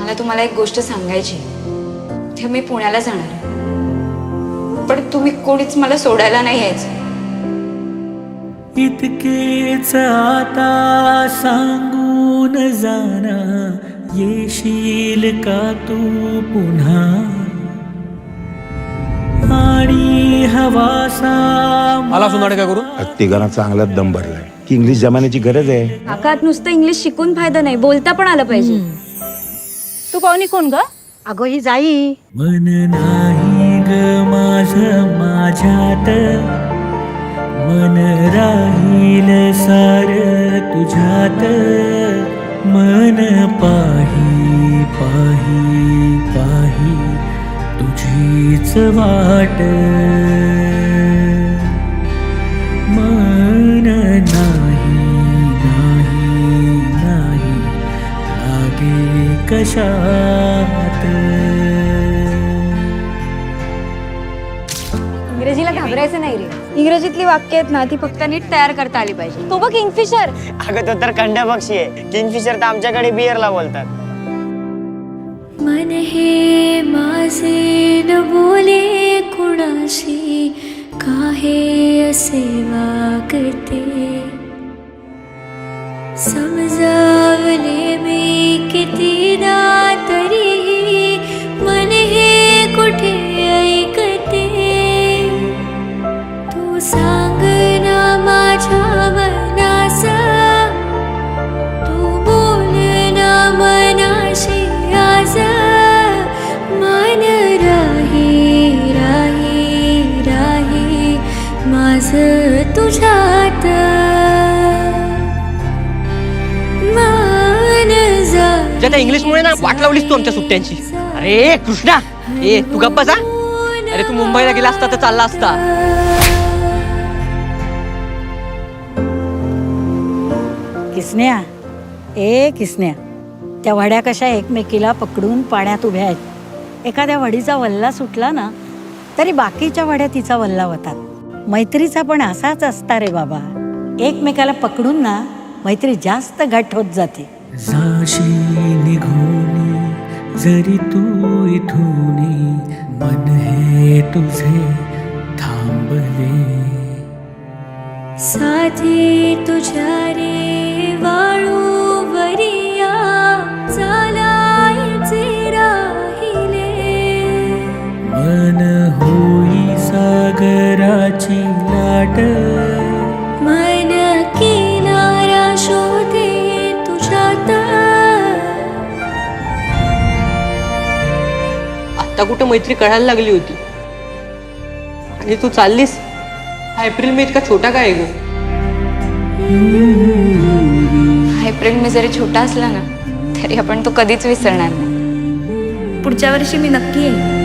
मला तुम्हाला एक गोष्ट सांगायची आहे. ते मी पुण्याला जाणार आहे. पण तुम्ही कोणीच मला सोडायला नाही यायचं. इतकेच आता सांगून जाना, येशील का तू पुन्हा? आणि हवासा मला सुनाडे काय करू? तिघांना चांगलाच दम भरलाय की इंग्लिश जमान्याची गरज आहे. काकात नुसतं इंग्लिश शिकून फायदा नाही, बोलता पण आलं पाहिजे. तू पाहुणी कोण ग? अगो ही जाई. मन नाही ग माझं माझ्यात, मन राहील सार तुझ्यात. मन पाही पाही पाही तुझीच वाट. मन नाही नाही नाही लागे कशात. इंग्रजीला घाबरायचं नाही रे. इंग्रजीतली वाक्य आहेत ना, ती फक्त नीट तयार करता आली पाहिजे. तो बघ किंगफिशर. अगं तो तर कंड्या पक्षी आहे. किंगफिशर तर आमच्याकडे बियरला बोलतात. मन हे माझे न बोले कुणाशी, काहे असे वागते. समजावले मी कितीदा तरीही मन हे कुठे ऐकते. तू सांग ना माझ्या मनास, तू बोल ना मनाशी आज. मन राही राही राही माझं तुझ्यात. मन ज्या त्या इंग्लिशमुळे ना वाट लावलीस तू आमच्या सुट्ट्यांची. अरे कृष्णा, ए तू गप्पा जा. अरे तू मुंबईला गेला असता तर चालला असता. किसन्या, ए किसन्या, त्या वड्या कशा एकमेकीला पकडून पाण्यात उभ्या आहेत. एखाद्या वडीचा वल्ला सुटला ना तरी बाकीच्या वड्या तिचा वल्ला होतात. मैत्रीचा पण असाच असता रे बाबा. एकमेकाला पकडून ना मैत्री जास्त घट्ट होत जाते. जाशी निघून जरी तू इथून, मन हे तुझे थांबले. साथी तुझ्या रे वाळू वरिया चालायचे राहिले. मन होई सागराची लाट. मन किनारा शोधे तुझ्यात. आता कुठं मैत्री कळायला लागली होती आणि तू चाललीस. हा एप्रिल मे इतका छोटा काय ग? हा एप्रिल मे जरी छोटा असला ना तरी आपण तो कधीच विसरणार नाही. पुढच्या वर्षी मी नक्की येईन.